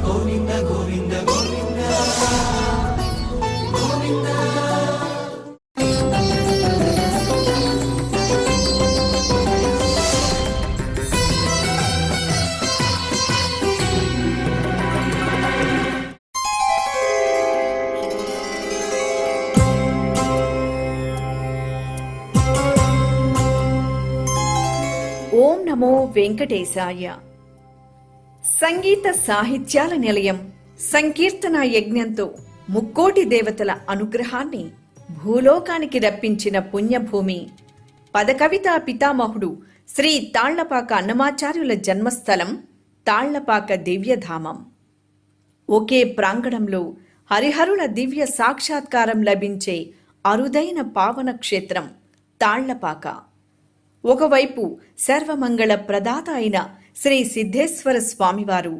గోవింద గోవింద గోవింద గోవింద. ఓం నమో వెంకటేశాయ. సంగీత సాహిత్యాల నిలయం సంకీర్తన యజ్ఞంతో ముక్కోటి దేవతల అనుగ్రహాన్ని భూలోకానికి రప్పించిన పుణ్యభూమి పదకవితా పితామహుడు శ్రీ తాళ్లపాక అన్నమాచార్యుల జన్మస్థలం తాళ్లపాక దివ్యధామం. ఒకే ప్రాంగణంలో హరిహరుల దివ్య సాక్షాత్కారం లభించే అరుదైన పావన క్షేత్రం తాళ్లపాక. ఒకవైపు సర్వమంగళ ప్రదాత అయిన శ్రీ సిద్ధేశ్వర స్వామివారు,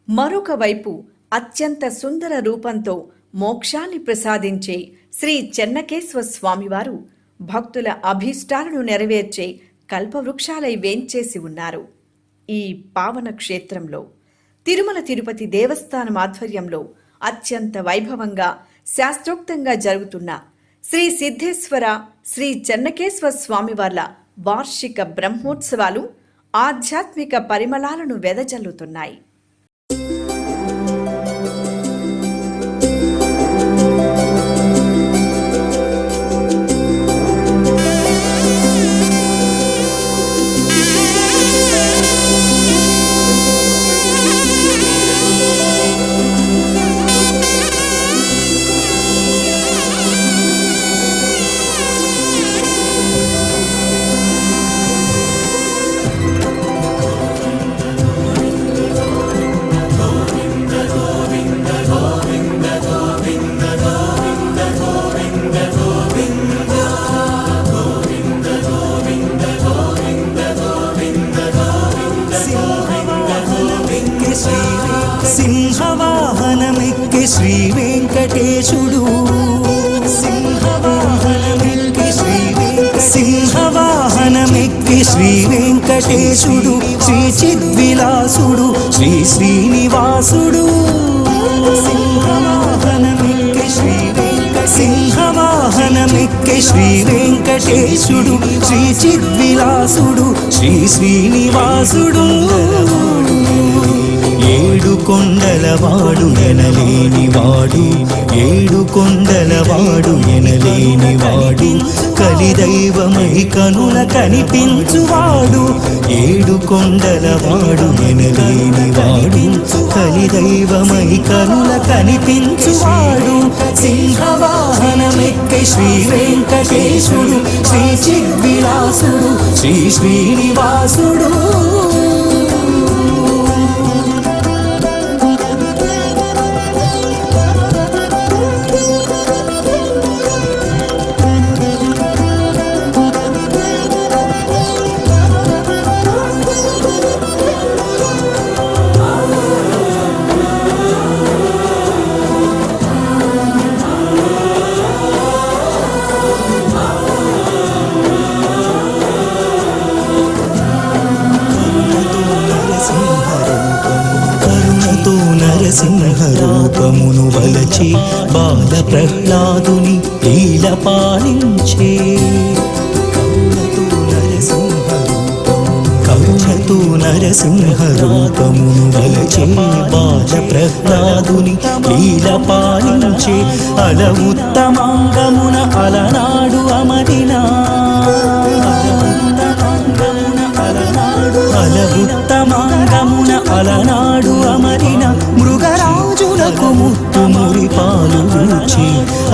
మరొక వైపు అత్యంత సుందర రూపంతో మోక్షాన్ని ప్రసాదించే శ్రీ చెన్నకేశ్వర స్వామివారు భక్తుల అభీష్టాలను నెరవేర్చే కల్పవృక్షాలై వేంచేసి ఉన్నారు. ఈ పావన క్షేత్రంలో తిరుమల తిరుపతి దేవస్థానం ఆధ్వర్యంలో అత్యంత వైభవంగా శాస్త్రోక్తంగా జరుగుతున్న శ్రీ సిద్ధేశ్వర శ్రీ చెన్నకేశ్వర స్వామివార్ల వార్షిక బ్రహ్మోత్సవాలు ఆధ్యాత్మిక పరిమళాలను వెదజల్లుతున్నాయి. సింహవాహనమెక్కి శ్రీ వెంకటేశుడు, సింహవాహనమెక్కి శ్రీ వెంకటేశుడు, శ్రీ చిద్విలాసుడు శ్రీ శ్రీనివాసుడు. సింహవాహనమెక్కి శ్రీ వెంకటేశుడు, శ్రీ చిద్విలాసుడు శ్రీ శ్రీనివాసుడు. ఏడు కొండలవాడు ఎనలేనివాడు, ఏడు కొండలవాడు ఎనలేనివాడు, కలిదైవమై కనుల కనిపించువాడు. ఏడు కొండలవాడు ఎనలేనివాడు, కలిదైవమై కనుల కనిపించువాడు. సింహవాహనమెక్కి శ్రీ వెంకటేశుడు, శ్రీ చిద్విలాసుడు శ్రీ శ్రీనివాసుడు. సింహరూపమును వలచి బాల ప్రహ్లాదుని లీల పాలించే, కరుణతో నరసింహరూపమును వలచి బాల ప్రహ్లాదుని లీల పాలించే. అల ఉత్తమాంగమున అలనాడు అమరినా, అల ఉత్తమాంగమున అలనాడు అమరిన మృగరాజులకు ముత్తు మురిపాలు రుచి.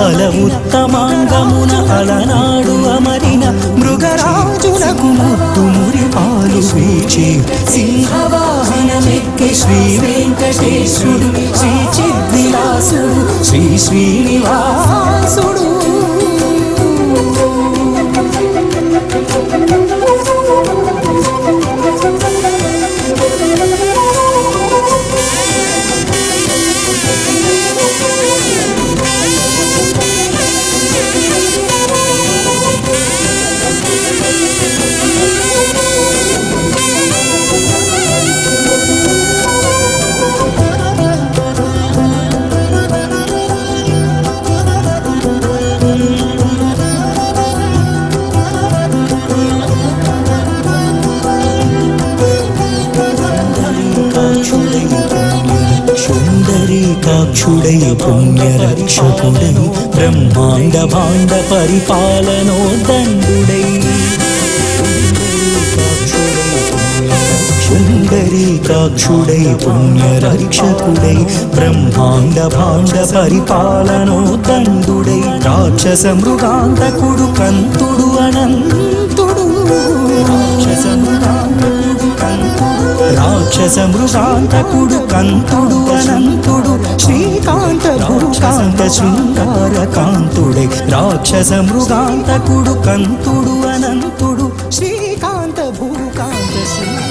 అల ఉత్తమాంగమున అలనాడు అమరిన మృగరాజులకు ముత్తు మురిపాలు రుచి. సింహవాహనమెక్కి శ్రీ వెంకటేశుడు, శ్రీ చిద్విలాసుడు శ్రీ శ్రీనివాసుడు. విరూపాక్షుడై పుణ్యరక్షకుడై బ్రహ్మాండ భాండ పరిపాలనోదండుడై పుండరీకాక్షుడై పుణ్యరక్షకుడై బ్రహ్మాండ భాండ పరిపాలనోదండుడై రాక్షస మృగాంతకుడు కంతుడు అనంతుడు రాక్షస మృగాంతకుడు కంతుడు అనంతుడు శ్రీకాంత భూకాంత శృంగార కాంతుడై రాక్షస మృగాంతకుడు కంతుడు అనంతుడు శ్రీకాంత భూకాంత శృంగార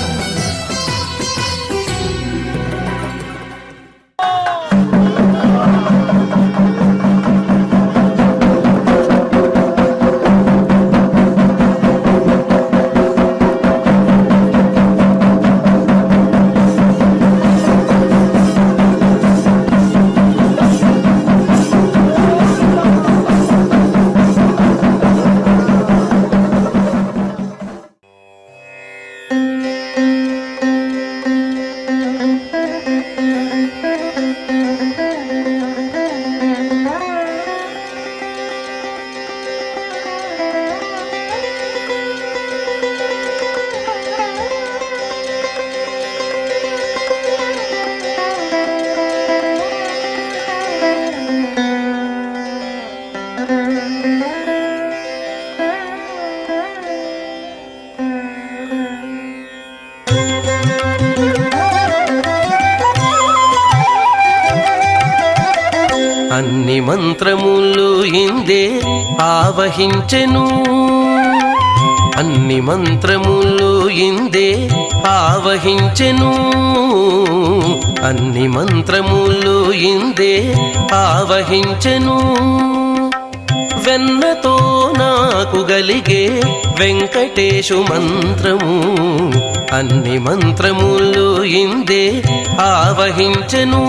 అన్ని మంత్రములు ఇందే ఆవహించెను అన్ని మంత్రములు ఇందే ఆవహించెను అన్ని మంత్రములు ఇందే ఆవహించెను వెన్నతో నాకు గలిగే వెంకటేశు మంత్రము అన్ని మంత్రములు ఇందే ఆవహించెను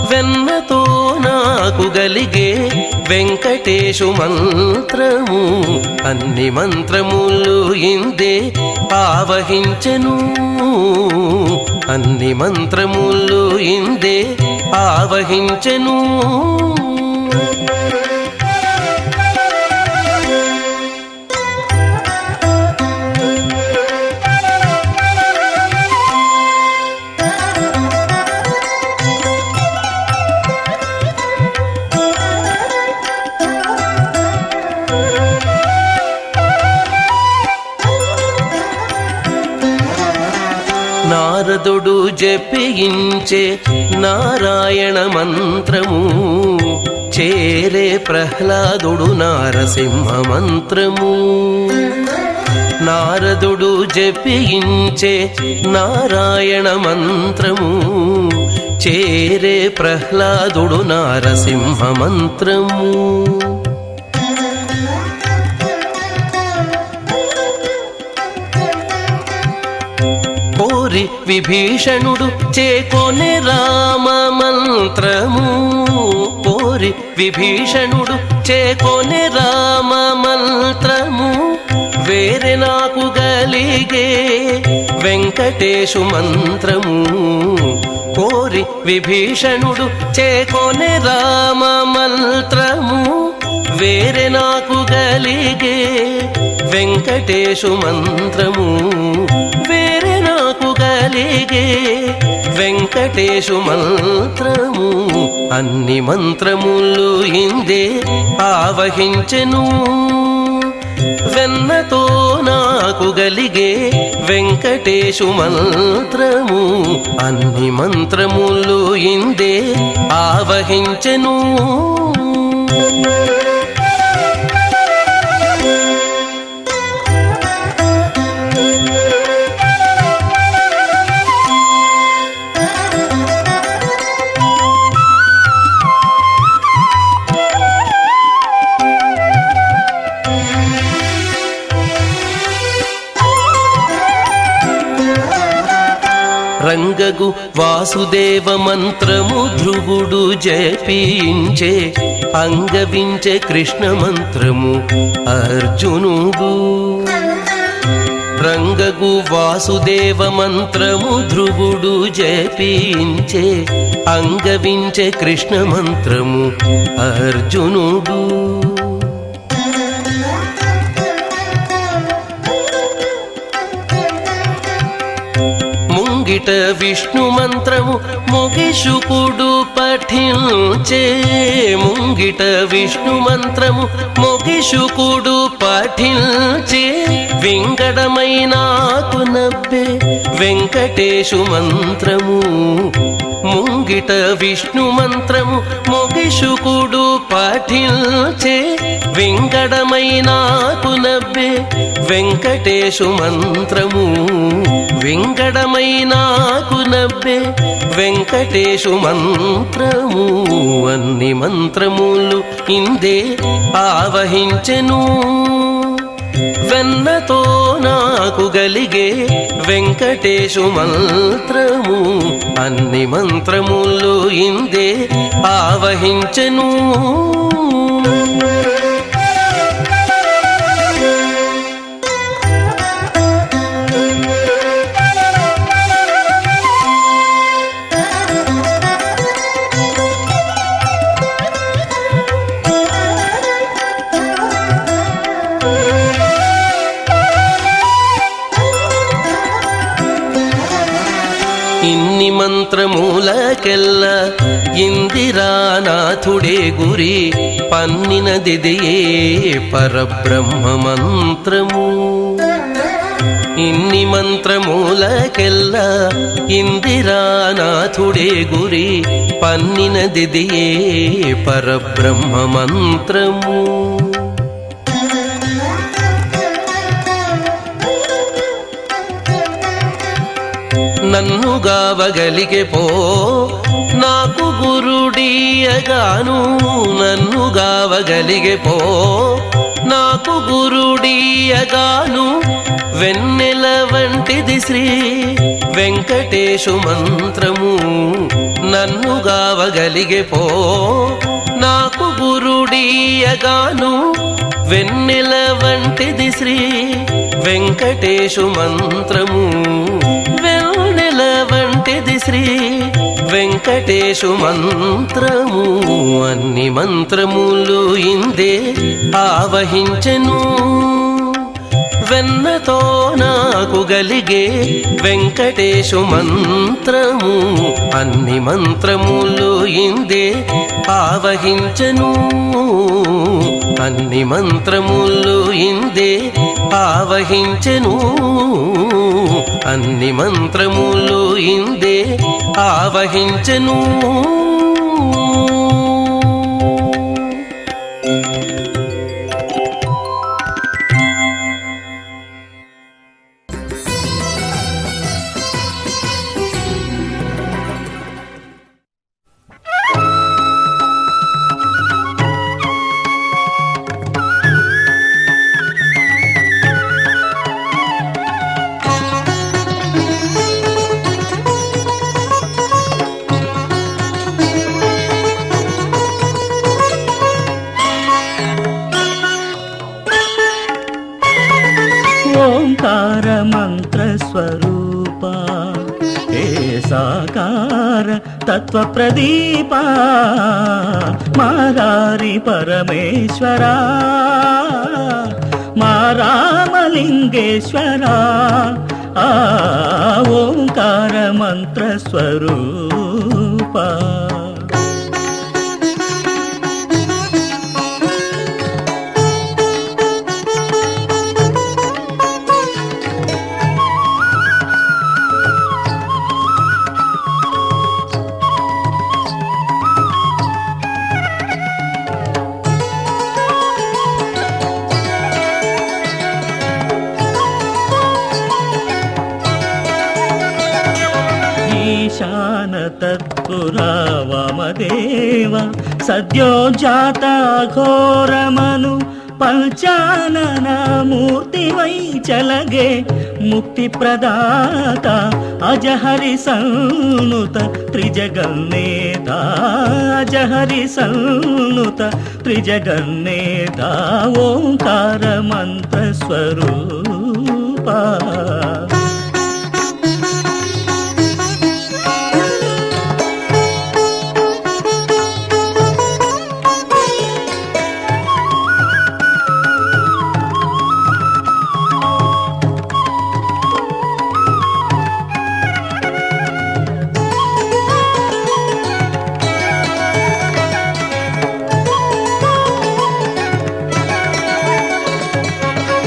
వెన్నతో నాకు గలిగే వెంకటేశు మంత్రము అన్ని మంత్రములు ఇందే ఆవహించెను అన్ని మంత్రములు ఇందే ఆవహించెను నారదుడు జపించే నారాయణ మంత్రము చేరే ప్రహ్లాదుడు నారసింహ మంత్రము నారదుడు జపించే నారాయణ మంత్రము చేరే ప్రహ్లాదుడు నారసింహ మంత్రము కోరి విభీషణుడు చేకొనే రామ మంత్రము కోరి విభీషణుడు చేకొనే రామ మంత్రము వేరే నాకు గలిగే వెంకటేశు మంత్రము కోరి విభీషణుడు చేకొనే రామ మంత్రము వేరే నాకు గలిగే వెంకటేశు మంత్రము వేరే నాకు గలిగే వెంకటేశు మంత్రము అన్ని మంత్రములు ఇందే ఆవహించెను వెన్నతో నాకు గలిగే వెంకటేశు మంత్రము అన్ని మంత్రములు ఇందే ఆవహించెను రంగగు వాసుదేవ మంత్రము ధ్రువుడు జపించే అంగవించే కృష్ణ మంత్రము అర్జునుడు రంగగు వాసుదేవ మంత్రము ధ్రువుడు జపించే అంగవించే కృష్ణ మంత్రము అర్జునుడు. ముంగిట విష్ణు మంత్రము మొగిషుకుడు పఠించే ముంగిట విష్ణు మంత్రము మొగిషుకుడు పఠించే వింగడమైనాకు నవ్వే వెంకటేశు మంత్రము. ముంగిట విష్ణు మంత్రము మొగిషుకుడు పఠించే వింగడమైనాకు నవ్వే వెంకటేశు మంత్రము. వింగడమైనాకు నవ్వే వెంకటేశు మంత్రము. అన్ని మంత్రములు ఇందే ఆవహించెను వెన్నతో నాకు గలిగే వెంకటేశు మంత్రము. అన్ని మంత్రములు ఇందే ఆవహించెను. ఇన్ని మంత్రమూలకెల్ల ఇందిరానాథుడే గురి పన్నినదిదియే పరబ్రహ్మ మంత్రము. ఇన్ని మంత్రమూలకెల్ల ఇందిరానాథుడే గురి పన్నినదిదియే పరబ్రహ్మ మంత్రము. నన్ను గావగలిగే పో నాకు గురుడీయగాను. నన్ను గావగలిగే పో నాకు గురుడీయగాను. వెన్నెల వంటిది శ్రీ వెంకటేశు మంత్రము. నన్ను గావగలిగే పో నాకు గురుడీయగాను. వెన్నెల వంటిది శ్రీ వెంకటేశు మంత్రము. వెన్నెల వంటిది శ్రీ వెంకటేశు మంత్రము. అన్ని మంత్రములు ఇందే ఆవహించెను వెన్నతో నాకు గలిగే వెంకటేశు మంత్రము. అన్ని మంత్రములు ఇందే ఆవహించెను. అన్ని మంత్రములు ఇందే ఆవహించెను. అన్ని మంత్రములు ఇందే ఆవహించెను. ఓంకార మంత్ర స్వరూప హే సాకార తత్వ ప్రదీప మారారి పరమేశ్వర మా రామలింగేశ్వర ఓంకార మంత్ర స్వరూప. ఈశాన తత్పురా వామదేవ సద్యోజాత ఘోరమను పంచానన మూర్తి వై చలగే ముక్తి ప్రదాత అజహరి సన్నుత త్రిజగన్నేత అజహరి సన్నుత త్రిజగన్నేత ఓంకార మంత్ర స్వరూప. రూప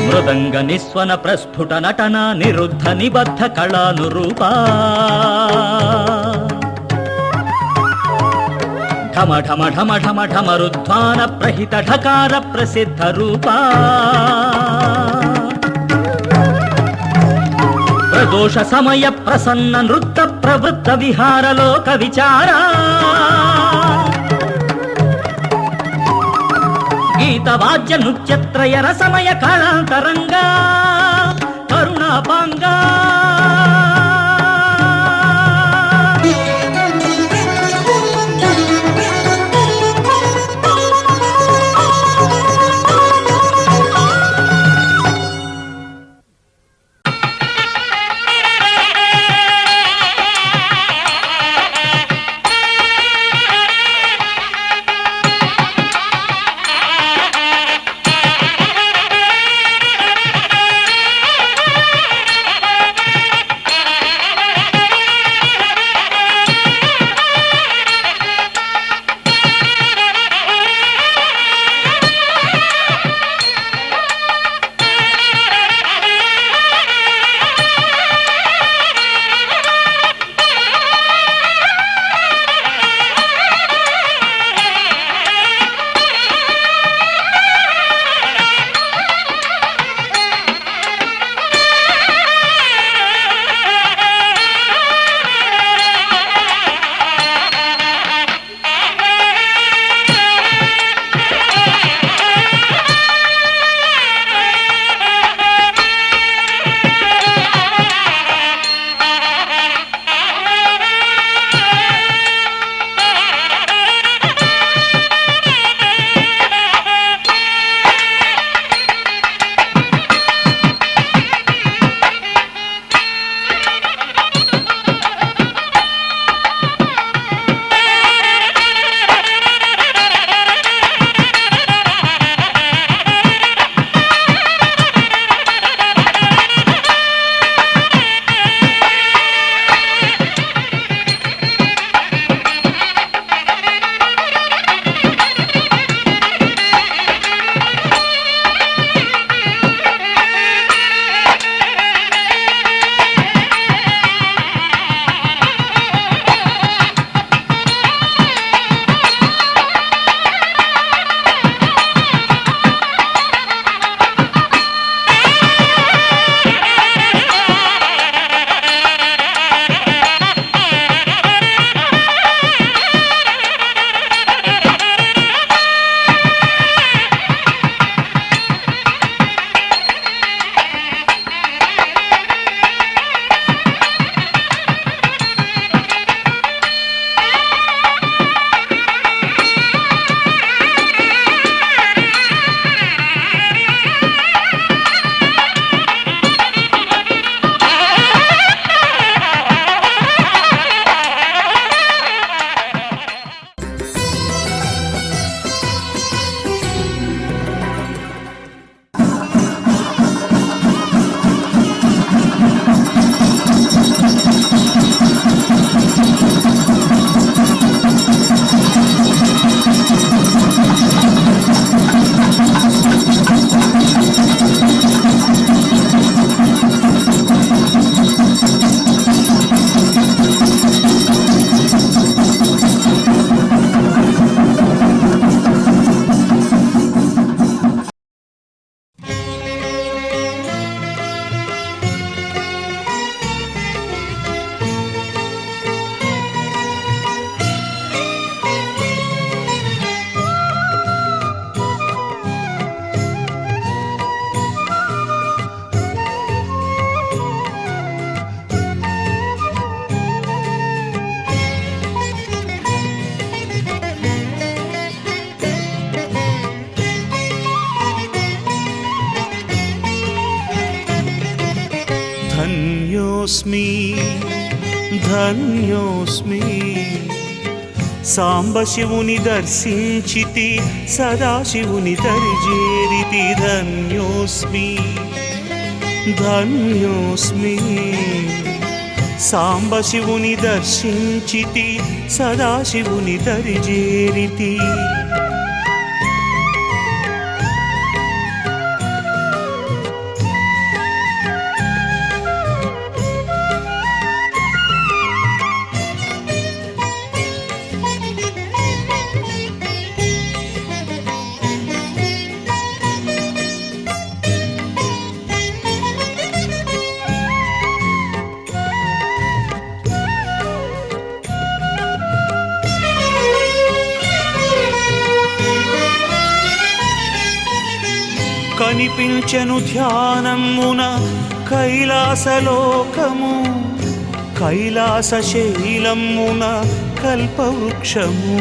మృదంగ నిస్వన ప్రస్ఫుట నటన నిరుద్ధ నిబద్ధ కళానురూపా ఢమ ఢమ ఢమ ఢమ ఢమరుధ్వాన ప్రహిత ఢకార ప్రసిద్ధ రూపా ప్రదోష సమయ ప్రసన్న నృత్త ప్రవృత్త విహారలోక విచారా గీత వాద్య నృత్యత్రయ రసమయ కళాంతరంగా కరుణాపాంగా ధన్యోస్మి ధన్యోస్మి సాంబశివుని దర్శించితి సదాశివుని దరిజేరితి ధన్యోస్మి ధన్యోస్మి సాంబశివుని దర్శించితి సదాశివుని దరిజేరితి కనిపించెను ధ్యానమున కైలాసలోకము కైలాస శైలమున కల్పవృక్షము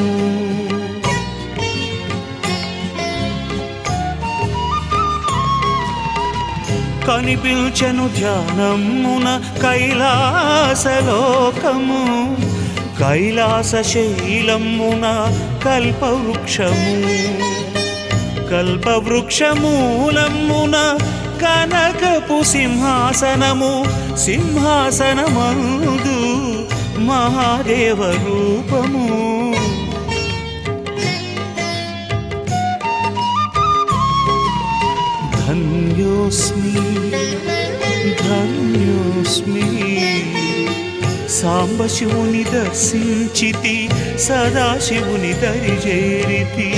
కనిపించెను ధ్యానమున కైలాసలోకము కైలాస శైలమున కల్పవృక్షము కల్పవృక్షమూలమున కనకపు సింహాసనము సింహాసనమందు మహాదేవ రూపము ధన్యోస్మి ధన్యోస్మి సాంబశివుని దర్శించితి సదాశివుని దరిజేరితి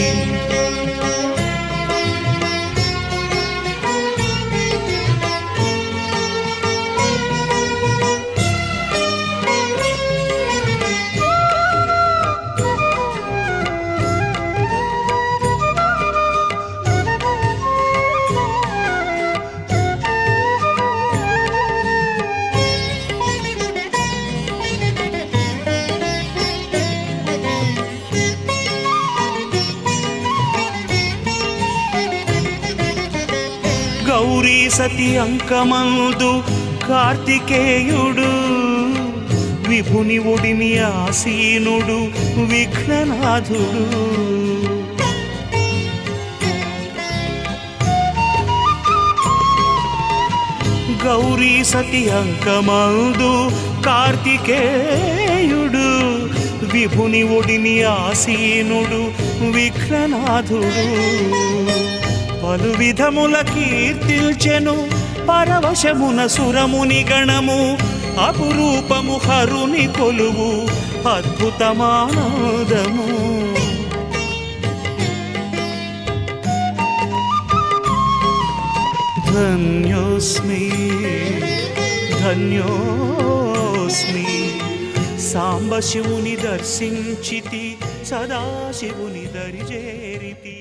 గౌరీ సతి అంకమందు కార్తికేయుడు విభుని ఒడిని ఆసీనుడు విఘ్ననాథుడు గౌరీ సతి అంకమందు కార్తికేయుడు విభుని ఒడిని ఆసీనుడు విఘ్ననాథుడు పలు విధముల కీర్తిల్చెను పరవశమున సురముని గణము అపురూపము హరుని కొలువు అద్భుతమానందము ధన్యోస్మి ధన్యోస్మి సాంబశివుని దర్శించితి సదాశివుని దరిజేరితి